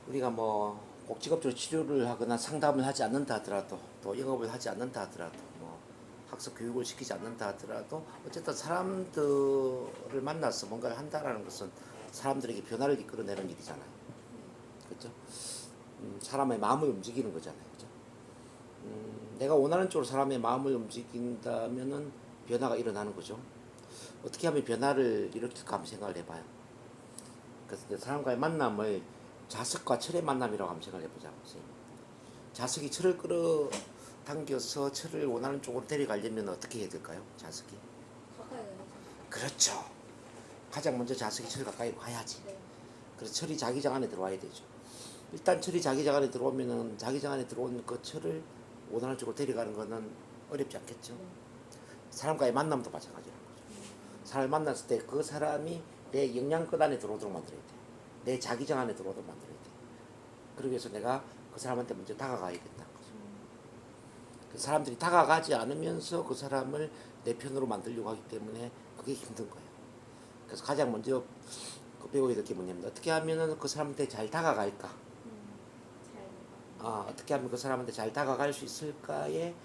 우리가 뭐 꼭 직업적으로 치료를 하거나 상담을 하지 않는다 하더라도 또 영업을 하지 않는다 하더라도 뭐 학습 교육을 시키지 않는다 하더라도 어쨌든 사람들을 만나서 뭔가를 한다라는 것은 사람들에게 변화를 이끌어내는 일이잖아요. 그렇죠? 사람의 마음을 움직이는 거잖아요. 그렇죠? 내가 원하는 쪽으로 사람의 마음을 움직인다면은 변화가 일어나는 거죠. 어떻게 하면 변화를 일으킬까 한번 생각을 해봐요. 그래서 이제 사람과의 만남을 자석과 철의 만남이라고 한번 생각을 해보자고. 자석이 철을 끌어당겨서 철을 원하는 쪽으로 데려가려면 어떻게 해야 될까요? 자석이. 가까이 가야죠. 그렇죠. 가장 먼저 자석이 철 가까이 가야지. 네. 그래서 철이 자기장 안에 들어와야 되죠. 일단 철이 자기장 안에 들어오면은 자기장 안에 들어온 그 철을 원하는 쪽으로 데려가는 거는 어렵지 않겠죠. 네. 사람과의 만남도 마찬가지라는 거죠. 사람을 만났을 때 그 사람이 내 영향권 안에 들어오도록 만들어야 돼. 내 자기장 안에 들어오도록 만들어야 돼. 그러기 위해서 내가 그 사람한테 먼저 다가가야겠다는 거죠. 그 사람들이 다가가지 않으면서 그 사람을 내 편으로 만들려고 하기 때문에 그게 힘든 거예요. 그래서 가장 먼저 그 배워야 될 게 뭐냐면 어떻게 하면 그 사람한테 잘 다가갈까? 잘. 어떻게 하면 그 사람한테 잘 다가갈 수 있을까에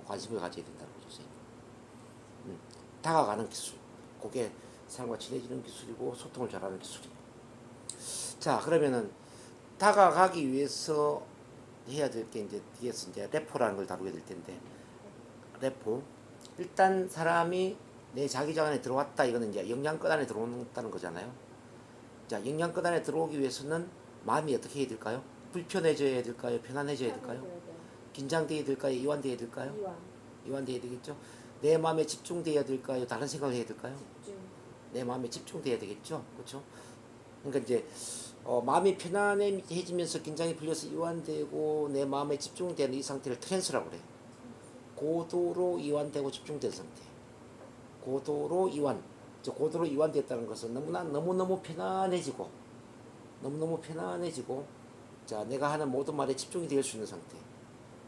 관심을 가져야 된다는 거죠. 선생님. 다가가는 기술. 그게 사람과 친해지는 기술이고 소통을 잘하는 기술이에요. 자, 그러면은 다가가기 위해서 해야 될 게 이제 뒤에서 이제 레포라는 걸 다루게 될 텐데, 레포. 일단 사람이 내 자기장 안에 들어왔다. 이거는 이제 영향권 안에 들어온다는 거잖아요. 자, 영향권 안에 들어오기 위해서는 마음이 어떻게 해야 될까요? 불편해져야 될까요? 편안해져야 될까요? 긴장돼야 될까요? 이완돼야 될까요? 이완돼야 되겠죠. 내 마음에 집중돼야 될까요? 다른 생각을 해야 될까요? 집중. 내 마음에 집중돼야 되겠죠. 그렇죠? 그러니까 이제 마음이 편안해지면서 긴장이 풀려서 이완되고 내 마음에 집중되는 이 상태를 트랜스라고 그래요. 고도로 이완되고 집중된 상태. 고도로 이완. 고도로 이완됐다는 것은 너무너무 편안해지고 너무너무 편안해지고 자, 내가 하는 모든 말에 집중이 될 수 있는 상태.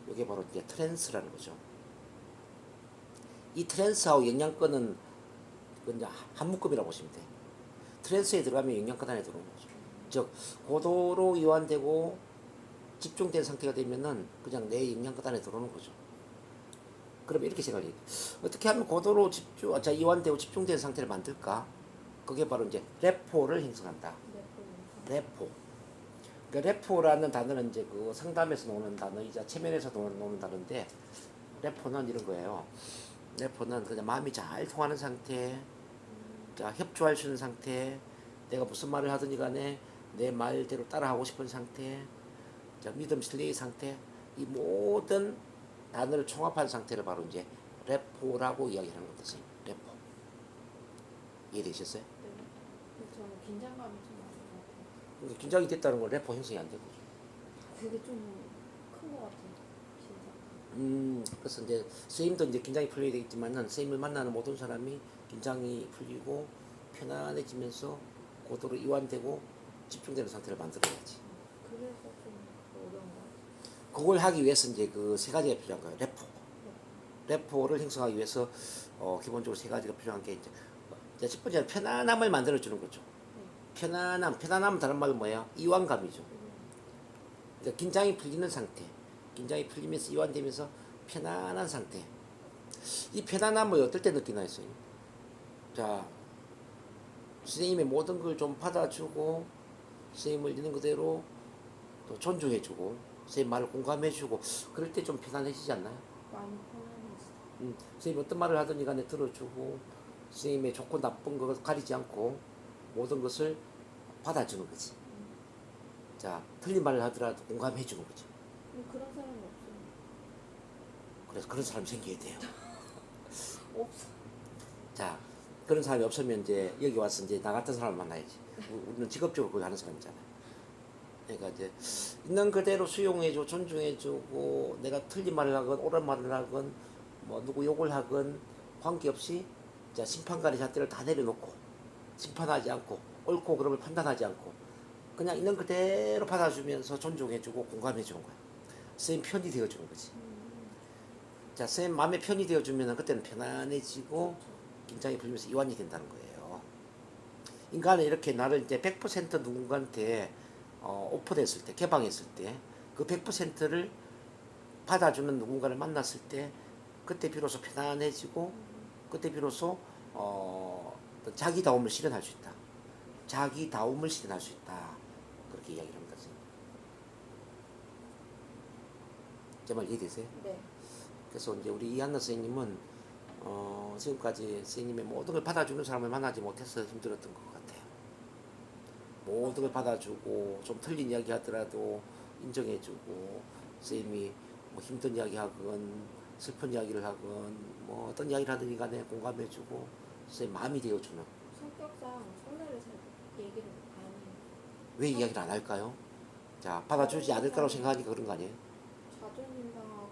이게 바로 이제 트랜스라는 거죠. 이 트랜스하고 영향권은 이제 한 묶음이라고 보시면 돼요. 트랜스에 들어가면 영향권 안에 들어오는 거죠. 즉 고도로 이완되고 집중된 상태가 되면은 그냥 내 영향권 안에 들어오는 거죠. 그러면 이렇게 생각해요. 어떻게 하면 고도로 이완되고 집중된 상태를 만들까? 그게 바로 이제 레포를 형성한다. 레포. 그러니까 레포라는 단어는 이제 그 상담에서 나오는 단어이자 체면에서 나오는 단어인데, 레포는 이런 거예요. 레포는 그냥 마음이 잘 통하는 상태, 자, 협조할 수 있는 상태, 내가 무슨 말을 하든지 간에 내 말대로 따라하고 싶은 상태, 자, 믿음 신뢰의 상태, 이 모든 단어를 총합한 상태를 바로 이제 레포라고 이야기하는 겁니다. 레포. 이해되셨어요? 네. 저는 긴장감이 좀 많은 것 같아요. 그러니까 긴장이 됐다는 건 레포 형성이 안 되고. 되게 좀 큰 것 같아요. 긴장. 그래서 이제 선생님도 이제 긴장이 풀려야 되겠지만은 선생님을 만나는 모든 사람이 긴장이 풀리고 편안해지면서 고도로 이완되고 집중되는 상태를 만들어야지. 그래서 좀 어려운 것 같아요. 그걸 하기 위해서 이제 그 세 가지가 필요한 거예요. 레포를 형성하기 위해서 기본적으로 세 가지가 필요한 게 이제 첫 번째는 편안함을 만들어 주는 거죠. 편안함 다른 말은 뭐예요? 이완감이죠. 그러니까 긴장이 풀리는 상태, 긴장이 풀리면서 이완되면서 편안한 상태. 이 편안함을 어떨 때 느끼나 했어요. 자, 선생님의 모든 걸 좀 받아주고 선생님을 있는 그대로 또 존중해주고 선생님 말을 공감해주고 그럴 때 좀 편안해지지 않나요? 많이 편안해지죠. 선생님 어떤 말을 하든지 간에 들어주고 선생님의 좋고 나쁜 것 가리지 않고 모든 것을 받아주는 거지. 자, 틀린 말을 하더라도 공감해주는 거죠. 그런 사람이 없어요. 그래서 그런 사람이 생겨야 돼요. 없어. 자, 그런 사람이 없으면 이제 여기 와서 이제 나 같은 사람을 만나야지. 우리는 직업적으로 그걸 하는 사람이잖아요. 그러니까 이제 있는 그대로 수용해주고 존중해주고 내가 틀린 말을 하건 옳은 말을 하건 뭐 누구 욕을 하건 관계없이 자, 심판관의 잣대를 다 내려놓고 심판하지 않고 옳고 그름을 판단하지 않고 그냥 있는 그대로 받아주면서 존중해주고 공감해주는 거야. 선생님 편이 되어주는 거지. 자, 선생님 마음에 편이 되어주면 그때는 편안해지고 긴장이 풀리면서 이완이 된다는 거예요. 인간은 이렇게 나를 이제 100% 누군가한테 오픈했을 때, 개방했을 때 그 100%를 받아주는 누군가를 만났을 때 그때 비로소 편안해지고 그때 비로소 어떤 자기다움을 실현할 수 있다. 자기다움을 실현할 수 있다. 그렇게 이야기를 합니다. 제 말 이해되세요? 네. 그래서 이제 우리 이한나 선생님은 지금까지 선생님의 모든 걸 받아주는 사람을 만나지 못해서 힘들었던 것 같아요. 모든 걸 받아주고 좀 틀린 이야기 하더라도 인정해주고 선생님이 뭐 힘든 이야기 하건 슬픈 이야기를 하건 뭐 어떤 이야기를 하든 간에 공감해주고 선생님 마음이 되어주는 성격상 손해를 잘 얘기를 안 해요. 왜 이야기를 안 할까요? 자 받아주지 않을 거라고 생각하니까 그런 거 아니에요? 자존심 상하고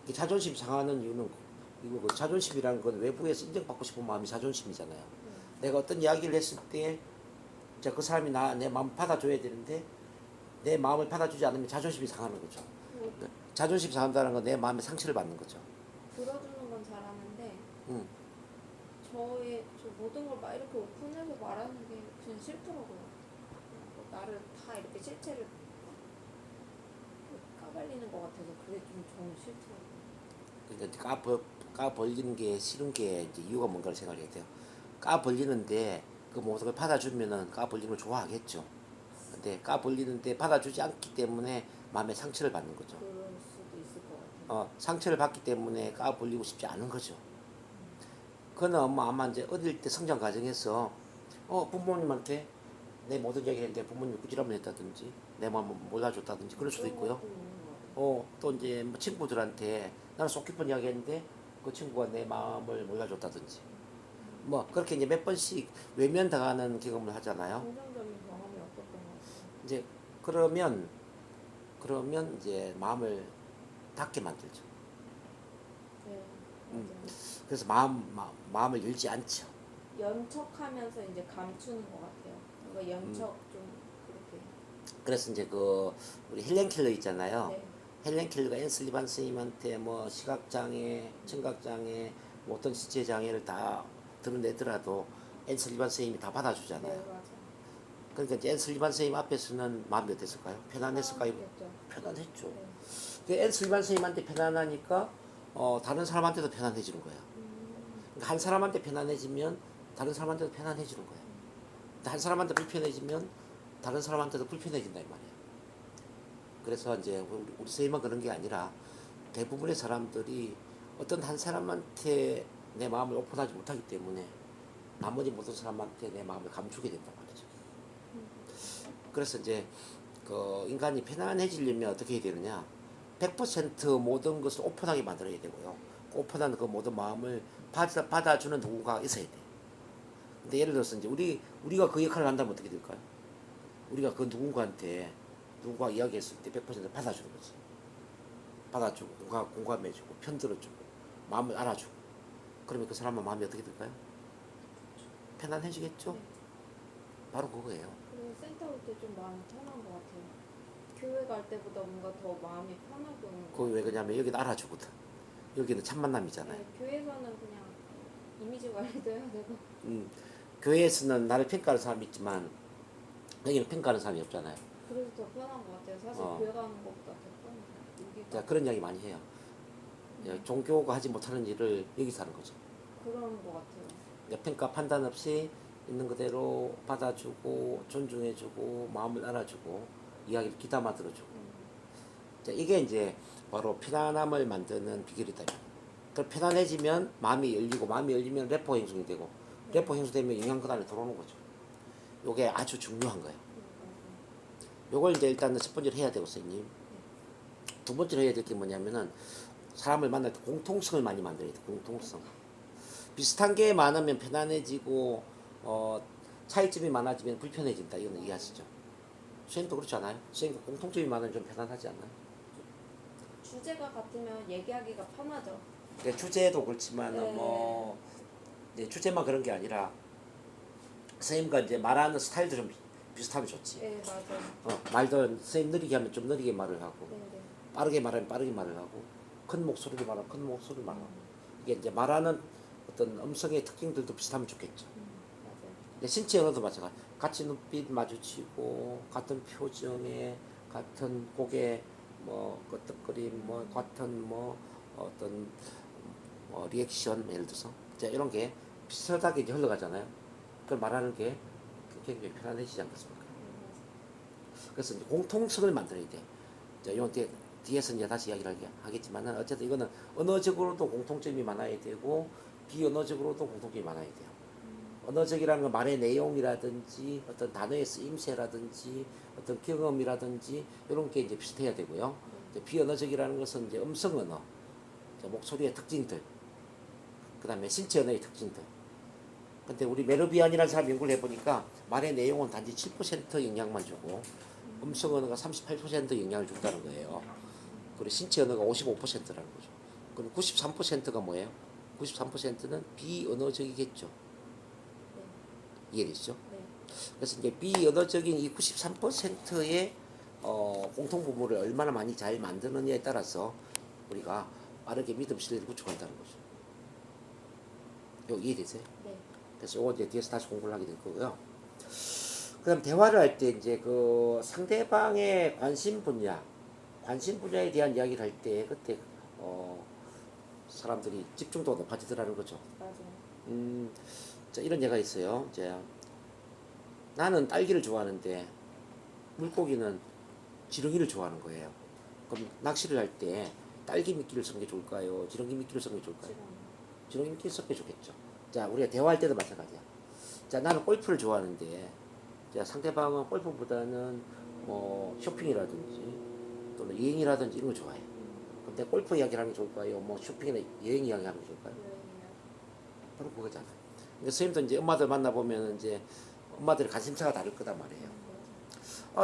이 자존심 상하는 이유는 이거 그 자존심이라는 건 외부에서 인정받고 싶은 마음이 자존심이잖아요. 내가 어떤 이야기를 했을 때 자, 그 사람이 내 마음 받아줘야 되는데 내 마음을 받아주지 않으면 자존심이 상하는 거죠. 뭐 자존심 상한다는 건 내 마음에 상처를 받는 거죠. 들어주는 건 잘하는데 응. 저 모든 걸 막 이렇게 오픈해서 말하는 게 그냥 싫더라고요. 뭐 나를 다 이렇게 실체를 까발리는 것 같아서 그게 좀 저는 싫더라고요. 그러니까 까 벌리는 게 싫은 게 이제 이유가 뭔가를 생각해야 돼요. 까 벌리는데 그 모든 걸 받아주면은 까 벌리는 걸 좋아하겠죠. 근데 까 벌리는데 받아주지 않기 때문에 마음에 상처를 받는 거죠. 그럴 수도 있을 것 같아요. 상처를 받기 때문에 까 벌리고 싶지 않은 거죠. 그는 뭐 아마 이제 어릴 때 성장 과정에서 부모님한테 내 모든 얘기를 했는데 부모님이 꾸지람을 했다든지 내 마음을 몰라줬다든지 그럴 수도 그런 있고요. 것도 있는 것 같아요. 또 이제 뭐 친구들한테 나는 속 깊은 이야기 했는데 그 친구가 내 마음을 몰라줬다든지 뭐 그렇게 이제 몇 번씩 외면당하는 경험을 하잖아요. 긍정적인 경험이 없었던 것 같아요. 이제 그러면 이제 마음을 닫게 만들죠. 네, 음. 맞아요. 그래서 마음을 열지 않죠. 연척하면서 이제 감추는 것 같아요. 그러니까 연척 좀 그렇게. 그래서 이제 그 우리 헬렌 켈러 있잖아요. 네. 헬렌 켈러가 앤 슬리반 스님한테 뭐 시각장애, 청각장애, 뭐 어떤 지체장애를 다 드러내더라도 앤 슬리반 스님이 다 네, 받아주잖아요. 맞아요. 그러니까 이제 앤 슬리반 스님 앞에서는 마음이 어땠을까요? 편안했을까요? 편안했겠죠. 편안했죠. 네. 앤 슬리반 스님한테 편안하니까 다른 사람한테도 편안해지는 거예요. 그러니까 한 사람한테 편안해지면 다른 사람한테도 편안해지는 거예요. 근데 한 사람한테 불편해지면 다른 사람한테도 불편해진다 이 말이에요. 그래서 이제 우리 선생님만 그런 게 아니라 대부분의 사람들이 어떤 한 사람한테 내 마음을 오픈하지 못하기 때문에 나머지 모든 사람한테 내 마음을 감추게 된단 말이죠. 그래서 이제 그 인간이 편안해지려면 어떻게 해야 되느냐? 100% 모든 것을 오픈하게 만들어야 되고요. 오픈한 그 모든 마음을 받아주는 누군가가 있어야 돼. 근데 예를 들어서 이제 우리가 그 역할을 한다면 어떻게 될까요? 우리가 그 누군가 이야기했을 때 100% 받아주는 거지. 받아주고 공감해주고 편들어주고 마음을 알아주고 그러면 그 사람은 마음이 어떻게 될까요? 편안해지겠죠? 네. 바로 그거예요. 그리고 센터 올 때 좀 마음이 편한 것 같아요. 교회 갈 때보다 뭔가 더 마음이 편하게 오는 것 그거 왜 그러냐면 여기는 알아주거든. 여기는 참 만남이잖아요. 네, 교회에서는 그냥 이미지 관리도 해야 되고. 교회에서는 나를 평가하는 사람이 있지만 여기는 평가하는 사람이 없잖아요. 그래서 더 편한 것 같아요. 사실 교회 가는 것보다 더 편해요. 여기가 자, 그런 이야기 많이 해요. 종교가 하지 못하는 일을 여기서 하는 거죠. 그런 것 같아요. 평가 판단 없이 있는 그대로 받아주고 존중해주고 마음을 알아주고 이야기를 귀담아 들어주고 자, 이게 이제 바로 편안함을 만드는 비결이다. 그 편안해지면 마음이 열리고 마음이 열리면 래퍼 형성이 되고 래퍼 형성되면 영양권 안에 들어오는 거죠. 요게 아주 중요한 거예요. 요걸 이제 일단은 첫 번째로 해야 되고 선생님. 두 번째로 해야 될 게 뭐냐면은 사람을 만날 때 공통성을 많이 만들어야 돼. 공통성. 비슷한 게 많으면 편안해지고 차이점이 많아지면 불편해진다. 이거는 이해하시죠? 선생님도 그렇지 않아요? 선생님도 공통점이 많으면 좀 편안하지 않나요? 주제가 같으면 얘기하기가 편하죠. 그러니까 주제도 그렇지만은 네. 뭐 이제 주제만 그런 게 아니라 선생님과 이제 말하는 스타일도 좀 비슷하면 좋지. 네, 맞아요. 말도 선생님 느리게 하면 좀 느리게 말을 하고 네, 네. 빠르게 말하면 빠르게 말을 하고 큰 목소리로 말하면 큰 목소리로 말하고 이게 이제 말하는 어떤 음성의 특징들도 비슷하면 좋겠죠. 맞아요. 근데 신체 언어도 마찬가지. 같이 눈빛 마주치고 같은 표정에 같은 고개 뭐 끄덕거림 뭐 같은 뭐 어떤 리액션 예를 들어서 자 이런 게 비슷하게 이제 흘러가잖아요. 그걸 말하는 게 굉장히 편안해지지 않겠습니까? 그래서 이제 공통성을 만들어야 돼. 자, 요 뒤에서 이제 다시 이야기를 하겠지만은 어쨌든 이거는 언어적으로도 공통점이 많아야 되고 비언어적으로도 공통점이 많아야 돼요. 언어적이라는 건 말의 내용이라든지 어떤 단어의 쓰임새라든지 어떤 경험이라든지 이런 게 이제 비슷해야 되고요. 이제 비언어적이라는 것은 이제 음성 언어, 목소리의 특징들, 그 다음에 신체 언어의 특징들. 근데 우리 메르비안이라는 사람 연구를 해보니까 말의 내용은 단지 7% 영향만 주고 음성 언어가 38% 영향을 준다는 거예요. 그리고 신체 언어가 55%라는 거죠. 그럼 93%가 뭐예요? 93%는 비언어적이겠죠. 이해되시죠? 네. 그래서 이제 비언어적인 이 93%의 공통 부분을 얼마나 많이 잘 만드느냐에 따라서 우리가 빠르게 믿음 신뢰를 구축한다는 거죠. 이거 이해되세요? 네. 그래서 이거 이제 뒤에서 다시 공부를 하게 될 거고요. 그다음 대화를 할 때 이제 그 상대방의 관심 분야에 대한 이야기를 할 때 그때 사람들이 집중도가 높아지더라는 거죠. 맞아요. 자, 이런 예가 있어요. 이제 나는 딸기를 좋아하는데 물고기는 지렁이를 좋아하는 거예요. 그럼 낚시를 할 때 딸기 미끼를 쓰는 게 좋을까요? 지렁이 미끼를 쓰는 게 좋을까요? 지렁이 미끼를 쓰는 게 좋겠죠. 자, 우리가 대화할 때도 마찬가지야. 자, 나는 골프를 좋아하는데 자, 상대방은 골프보다는 뭐 쇼핑이라든지 또는 여행이라든지 이런 걸 좋아해. 그럼 내가 골프 이야기를 하는 게 좋을까요? 뭐 쇼핑이나 여행 이야기 하는 게 좋을까요? 바로 그거잖아요. 근데 선생님도 이제 엄마들 만나보면 이제 엄마들의 관심사가 다를 거단 말이에요.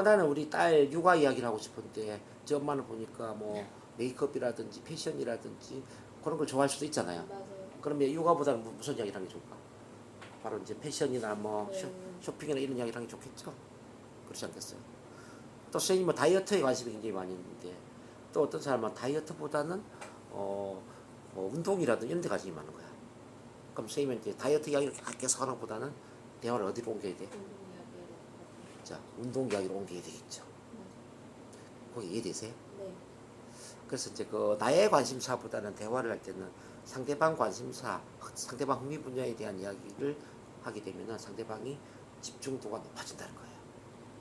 나는 우리 딸 육아 이야기를 하고 싶은데 저 엄마는 보니까 뭐 메이크업이라든지 패션이라든지 그런 걸 좋아할 수도 있잖아요. 맞아요. 그러면 육아보다는 무슨 이야기를 하는 게 좋을까? 바로 이제 패션이나 뭐 네. 쇼핑이나 이런 이야기를 하는 게 좋겠죠. 그렇지 않겠어요? 또 선생님은 다이어트에 관심이 굉장히 많이 있는데 또 어떤 사람은 다이어트보다는 운동이라든지 이런 데 관심이 많은 거야. 그럼 선생님은 이제 다이어트 이야기를 계속 하는 것보다는 대화를 어디로 옮겨야 돼? 자, 운동 이야기로 옮겨야 되겠죠. 거기 이해되세요? 네. 그래서 이제 그 나의 관심사보다는 대화를 할 때는 상대방 관심사, 상대방 흥미 분야에 대한 이야기를 하게 되면은 상대방이 집중도가 높아진다는 거예요.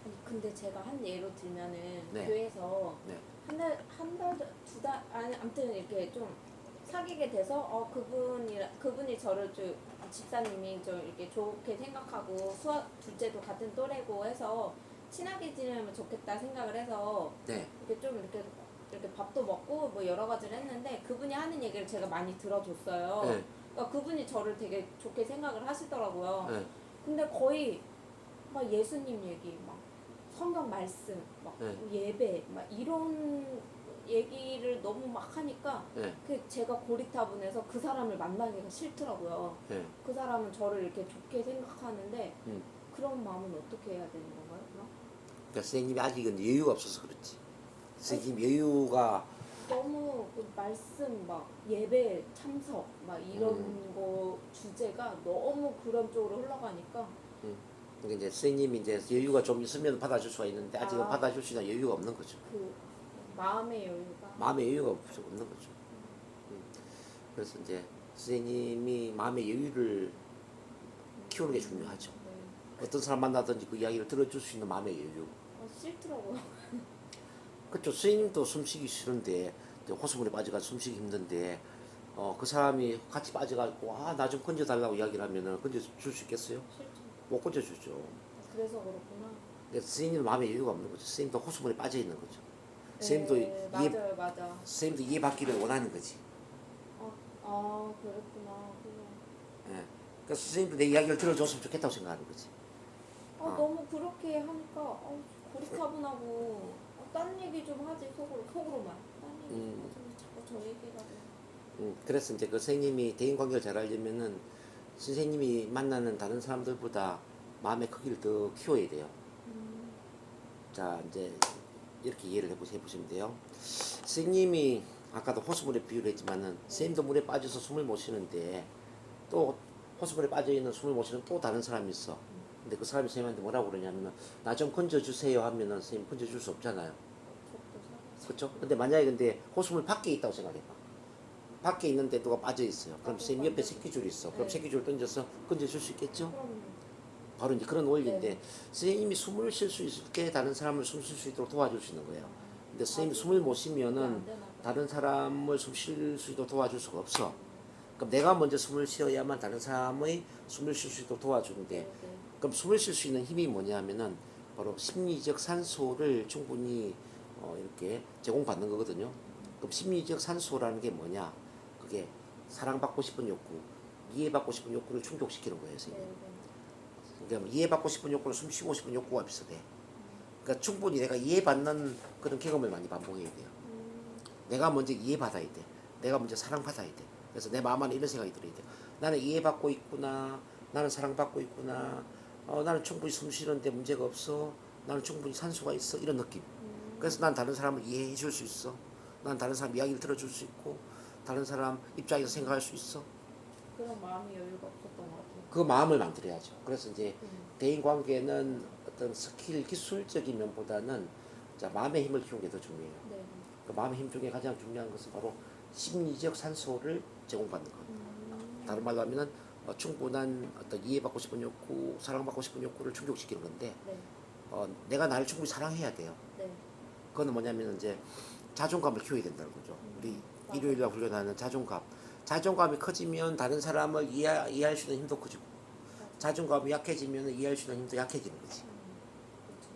아니, 근데 제가 한 예로 들면은 네. 교회에서 네. 한 달, 2달, 아니 아무튼 이렇게 좀 사귀게 돼서 그분이 저를 좀 집사님이 좀 이렇게 좋게 생각하고 둘째도 같은 또래고 해서 친하게 지내면 좋겠다 생각을 해서 네. 이렇게 좀 이렇게 밥도 먹고 뭐 여러 가지를 했는데 그분이 하는 얘기를 제가 많이 들어줬어요. 네. 그러니까 그분이 저를 되게 좋게 생각을 하시더라고요. 네. 근데 거의 막 예수님 얘기, 막 성경 말씀, 막 네. 예배, 막 이런 얘기를 너무 막 하니까 네. 그 제가 고리타분해서 그 사람을 만나기가 싫더라고요. 네. 그 사람은 저를 이렇게 좋게 생각하는데 음. 그런 마음은 어떻게 해야 되는 건가요? 그럼? 그러니까 선생님이 아직은 여유가 없어서 그렇지. 선생님 여유가 너무 그 말씀 막 예배 참석 막 이런 거 주제가 너무 그런 쪽으로 흘러가니까 그러니까 이제 선생님이 이제 여유가 좀 있으면 받아줄 수가 있는데 아직은 아. 받아줄 수 있는 여유가 없는 거죠. 그 마음의 여유가 마음의 여유가 없는 거죠. 그래서 이제 선생님이 마음의 여유를 키우는 게 중요하죠. 네. 어떤 사람 만나든지 그 이야기를 들어줄 수 있는 마음의 여유. 싫더라고요. 그렇죠. 선생님도 숨쉬기 싫은데 이제 호수물에 빠져가 숨쉬기 힘든데 그 사람이 같이 빠져가지고 나 좀 건져달라고 이야기를 하면은 건져줄 수 있겠어요? 싫죠. 못 건져주죠. 그래서 그렇구나. 그래서 선생님은 마음의 여유가 없는 거죠. 선생님도 호수물에 빠져 있는 거죠. 네, 선생님도 이해, 맞아요, 맞아. 선생님도 이해받기를 원하는 거지. 그랬구나. 예. 그러니까 선생님도 내 이야기를 들어줬으면 좋겠다고 생각하는 거지. 너무 그렇게 하니까 고리타분하고 딴 얘기 좀 하지 속으로만 딴 얘기 좀 하지 자꾸 저 얘기라고. 그래서 이제 그 선생님이 대인 관계를 잘 하려면은 선생님이 만나는 다른 사람들보다 마음의 크기를 더 키워야 돼요. 자, 이제 이렇게 이해를 해보시면 돼요. 선생님이 아까도 호수물에 비유를 했지만은 선생님도 물에 빠져서 숨을 못 쉬는데 또 호수물에 빠져 있는 숨을 못 쉬는 또 다른 사람이 있어. 근데 그 사람이 선생님한테 뭐라고 그러냐면은 나 좀 건져주세요 하면은 선생님 건져줄 수 없잖아요. 속도 사가지고. 그렇죠? 근데 만약에 근데 호수물 밖에 있다고 생각해봐. 밖에 있는데 누가 빠져 있어요. 그럼 선생님 옆에 새끼줄이 있어. 그럼 네. 새끼줄 던져서 건져줄 수 있겠죠? 그럼 바로 이제 그런 원리인데 네. 선생님이 숨을 쉴 수 있을 때 다른 사람을 숨 쉴 수 있도록 도와줄 수 있는 거예요. 근데 선생님이 숨을 못 쉬면은 안 되나 봐요. 다른 사람을 숨 쉴 수 있도록 도와줄 수가 없어. 그럼 내가 먼저 숨을 쉬어야만 다른 사람의 숨을 쉴 수 있도록 도와주는데, 네. 그럼 숨을 쉴 수 있는 힘이 뭐냐면은 바로 심리적 산소를 충분히 이렇게 제공받는 거거든요. 그럼 심리적 산소라는 게 뭐냐? 그게 사랑받고 싶은 욕구, 이해받고 싶은 욕구를 충족시키는 거예요, 네. 선생님. 네. 그러니까 이해받고 싶은 욕구는 숨 쉬고 싶은 욕구가 비슷해. 그러니까 충분히 내가 이해받는 그런 경험을 많이 반복해야 돼요. 내가 먼저 이해받아야 돼. 내가 먼저 사랑받아야 돼. 그래서 내 마음 안에 이런 생각이 들어야 돼. 나는 이해받고 있구나. 나는 사랑받고 있구나. 나는 충분히 숨 쉬는데 문제가 없어. 나는 충분히 산소가 있어. 이런 느낌. 그래서 난 다른 사람을 이해해 줄 수 있어. 난 다른 사람 이야기를 들어줄 수 있고, 다른 사람 입장에서 생각할 수 있어. 그런 마음이 여유가 없었던 것 같아요. 그 마음을 만들어야죠. 그래서 이제 음. 대인 관계는 어떤 스킬, 기술적인 면보다는 자, 마음의 힘을 키우는 게 더 중요해요. 네. 그 마음의 힘 중에 가장 중요한 것은 바로 심리적 산소를 제공받는 것. 다른 말로 하면은 충분한 어떤 이해받고 싶은 욕구, 사랑받고 싶은 욕구를 충족시키는 건데, 네. 내가 나를 충분히 사랑해야 돼요. 네. 그거는 뭐냐면 이제 자존감을 키워야 된다는 거죠. 우리 맞아요. 일요일날 훈련하는 자존감. 자존감이 커지면 다른 사람을 이해할 수 있는 힘도 커지고, 자존감이 약해지면 이해할 수 있는 힘도 약해지는 거지. 그렇죠.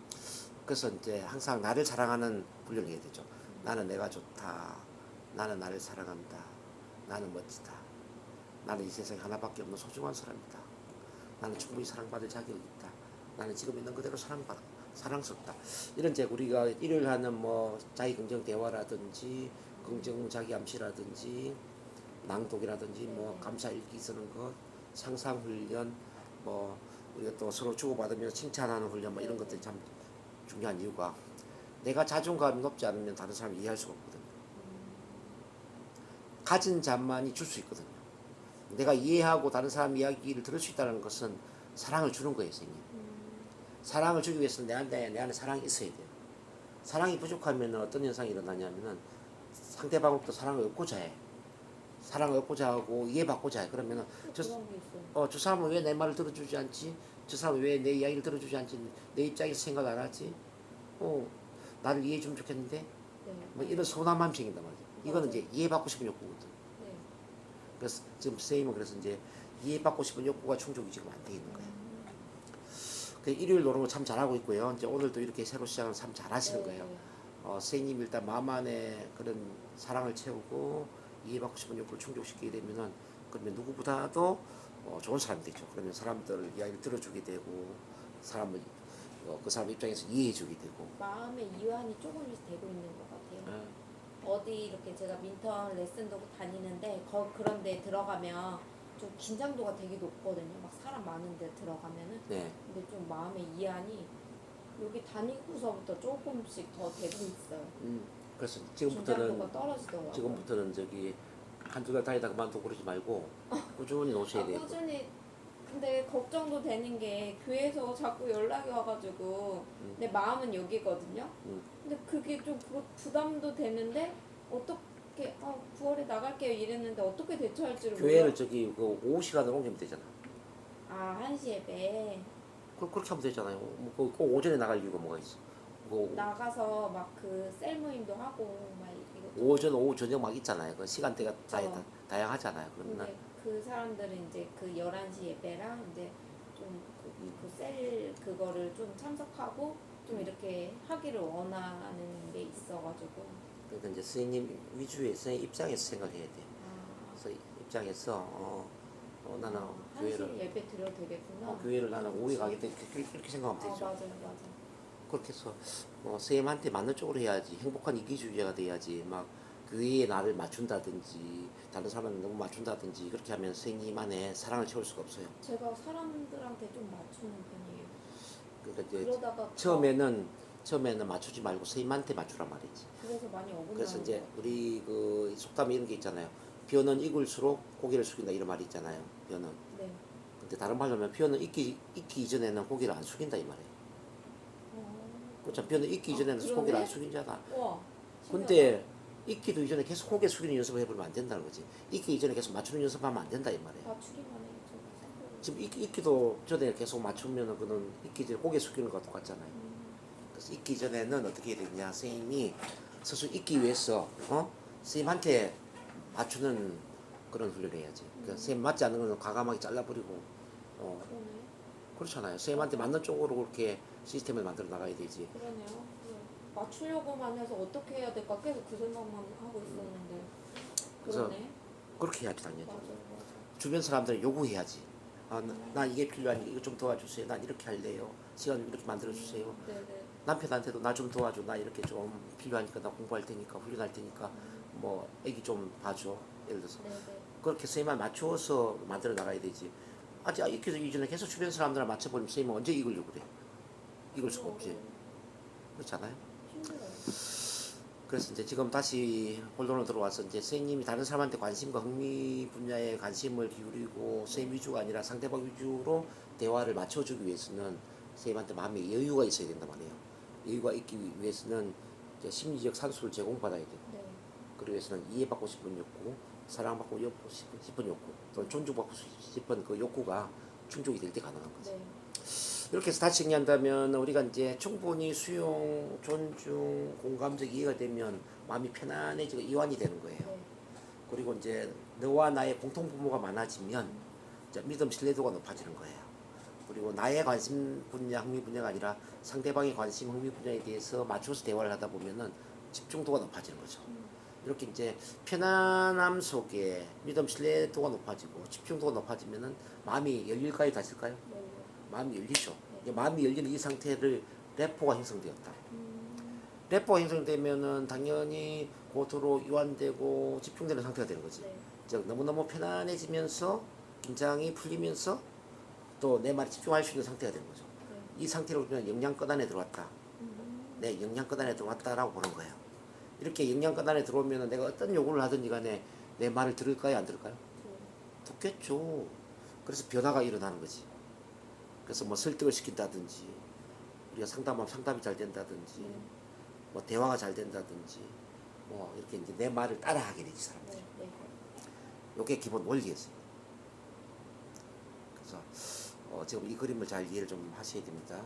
그래서 이제 항상 나를 사랑하는 훈련을 해야 되죠. 나는 내가 좋다. 나는 나를 사랑한다. 나는 멋지다. 나는 이 세상에 하나밖에 없는 소중한 사람이다. 나는 충분히 사랑받을 자격이 있다. 나는 지금 있는 그대로 사랑스럽다. 이런 이제 우리가 일요일 하는 뭐 자기 긍정 대화라든지 긍정 자기 암시라든지 낭독이라든지 뭐 감사 일기 쓰는 것, 상상 훈련, 뭐 우리가 또 서로 주고받으면서 칭찬하는 훈련, 뭐 이런 것들이 참 중요한 이유가 내가 자존감이 높지 않으면 다른 사람을 이해할 수가 없거든요. 가진 자만이 줄 수 있거든요. 내가 이해하고 다른 사람 이야기를 들을 수 있다는 것은 사랑을 주는 거예요, 선생님. 사랑을 주기 위해서는 내 안에 사랑이 있어야 돼요. 사랑이 부족하면 어떤 현상이 일어나냐면은 상대방으로부터 사랑을 얻고자 해. 사랑을 얻고자 하고 이해받고자 해. 그러면은 저 사람은 왜 내 말을 들어주지 않지? 저 사람은 왜 내 이야기를 들어주지 않지? 내 입장에서 생각 안 하지? 나를 이해해 주면 좋겠는데? 네. 뭐 이런 소남함이 생긴단 말이죠. 이거는 이제 이해받고 싶은 욕구거든. 네. 그래서 지금 선생님은 그래서 이제 이해받고 싶은 욕구가 충족이 지금 안 돼 있는 거예요. 그 일요일 노는 거 참 잘하고 있고요. 이제 오늘도 이렇게 새로 시작을 참 잘하시는 거예요. 선생님 일단 마음 안에 그런 사랑을 채우고 이해받고 싶은 욕구를 충족시키게 되면은 그러면 누구보다도 좋은 사람이 되죠. 그러면 사람들 이야기를 들어주게 되고 사람을 그 사람 입장에서 이해해주게 되고. 마음의 이완이 조금씩 되고 있는 것 같아요. 어디 이렇게 제가 민턴 레슨도 다니는데 그런 데 들어가면 좀 긴장도가 되게 높거든요. 막 사람 많은 데 들어가면은. 네. 근데 좀 마음의 이완이 여기 다니고서부터 조금씩 더 되고 있어요. 그래서 긴장도가 떨어지더라고요. 지금부터는 저기 한두 달 다니다 그만두고 그러지 말고 꾸준히 놓으셔야 돼요. 꾸준히. 근데 걱정도 되는 게 교회에서 자꾸 연락이 와가지고 내 마음은 여기거든요. 근데 그게 좀 부담도 되는데 어떻게 9월에 나갈게요 이랬는데 어떻게 대처할지를 교회를 몰라. 저기 그 오후 시간으로 옮기면 되잖아. 1시 예배 그렇게 하면 되잖아요. 꼭 오전에 나갈 이유가 뭐가 있어? 나가서 막 그 셀 모임도 하고 막 이거. 오전, 오후, 저녁 막 있잖아요. 그 시간대가 다양하잖아요. 그러면 근데 그 사람들은 이제 그 11시 예배랑 이제 좀 그 셀 그거를 좀 참석하고 좀 이렇게 하기를 원하는 게 있어가지고. 그러니까 이제 스님 위주의 스님 입장에서 생각해야 돼. 그래서 입장에서 나는 1시 교회를 예배 드려도 되겠구나. 교회를 나는 오후에 가겠다 이렇게 생각하면 되죠. 맞아요. 그렇게 해서 선생님한테 맞는 쪽으로 해야지. 행복한 이기주의자가 돼야지. 막 교회에 나를 맞춘다든지 다른 사람을 너무 맞춘다든지 그렇게 하면 선생님 안에 사랑을 채울 수가 없어요. 제가 사람들한테 좀 맞추는 편이에요. 그러니까 이제 그러다가 처음에는 맞추지 말고 선생님한테 맞추란 말이지. 그래서 많이 어긋나는 그래서 이제 것 같아요. 우리 그 속담에 이런 게 있잖아요. 벼는 익을수록 고개를 숙인다 이런 말이 있잖아요. 벼는. 네. 근데 다른 말로 하면 표현은 익기 이전에는 고개를 안 숙인다 이 말이에요. 그렇죠. 표현은 익기 이전에는 그러네? 고개를 안 숙이잖아. 와. 근데 익기도 이전에 계속 고개 숙이는 연습을 해보면 안 된다는 거지. 익기 이전에 계속 맞추는 연습하면 안 된다 이 말이에요. 맞추기만 해. 좀 지금 익기도 전에 계속 맞추면은 그는 익기 전에 고개 숙이는 거와 똑같잖아요. 그래서 익기 전에는 어떻게 해야 되냐, 선생님이 스스로 익기 위해서 선생님한테 맞추는 그런 훈련을 해야지. 그러니까 선생님 맞지 않는 거는 과감하게 잘라버리고 그러네. 그렇잖아요. 선생님한테 맞는 쪽으로 그렇게 시스템을 만들어 나가야 되지. 그러네요. 네. 맞추려고만 해서 어떻게 해야 될까 계속 그 생각만 하고 있었는데. 그래서 그러네. 그렇게 해야지 당연히. 맞아. 주변 사람들은 요구해야지. 나 이게 필요하니 이거 좀 도와주세요. 난 이렇게 할래요. 시간 이렇게 만들어주세요. 네네. 남편한테도 나 좀 도와줘. 나 이렇게 좀 필요하니까 나 공부할 테니까 훈련할 테니까 뭐 애기 좀 봐줘. 예를 들어서 네네. 그렇게 선생님만 맞추어서 만들어 나가야 되지. 아직 익히기 이전에 계속 주변 사람들을 맞춰버리면 선생님은 언제 이기려고 그래. 이길 수가 없지. 그렇잖아요. 힘들어요. 그래서 이제 지금 다시 본론으로 들어와서 이제 선생님이 다른 사람한테 관심과 흥미 분야에 관심을 기울이고 선생님 위주가 아니라 상대방 위주로 대화를 맞춰주기 위해서는 선생님한테 마음의 여유가 있어야 된단 말이에요. 여유가 있기 위해서는 이제 심리적 산소를 제공받아야 돼요. 네. 그러기 위해서는 이해받고 싶은 욕구, 사랑받고 싶은 욕구, 또는 존중받고 싶은 그 욕구가 충족이 될 때 가능한 거죠. 네. 이렇게 해서 다시 정리한다면 우리가 이제 충분히 수용, 존중, 공감적 이해가 되면 마음이 편안해지고 이완이 되는 거예요. 네. 그리고 이제 너와 나의 공통 부모가 많아지면 이제 믿음 신뢰도가 높아지는 거예요. 그리고 나의 관심 분야, 흥미 분야가 아니라 상대방의 관심, 흥미 분야에 대해서 맞춰서 대화를 하다 보면은 집중도가 높아지는 거죠. 이렇게 이제 편안함 속에 믿음 신뢰도가 높아지고 집중도가 높아지면은 마음이 열릴까요, 닫힐까요? 네. 마음이 열리죠. 마음이 열리는 이 상태를 레포가 형성되었다. 레포가 형성되면은 당연히 고도로 이완되고 집중되는 상태가 되는 거지. 네. 즉 너무너무 편안해지면서 긴장이 풀리면서 또 내 말에 집중할 수 있는 상태가 되는 거죠. 네. 이 상태로 보면 영양권 안에 들어왔다. 네, 영양권 안에 들어왔다라고 보는 거예요. 이렇게 영양권 안에 들어오면 내가 어떤 요구를 하든지 간에 내 말을 들을까요, 안 들을까요? 듣겠죠. 그래서 변화가 일어나는 거지. 그래서 뭐 설득을 시킨다든지 우리가 상담하면 상담이 잘 된다든지 뭐 대화가 잘 된다든지 뭐 이렇게 이제 내 말을 따라하게 되지 사람들이. 네. 네. 요게 기본 원리였어요. 그래서 지금 이 그림을 잘 이해를 좀 하셔야 됩니다.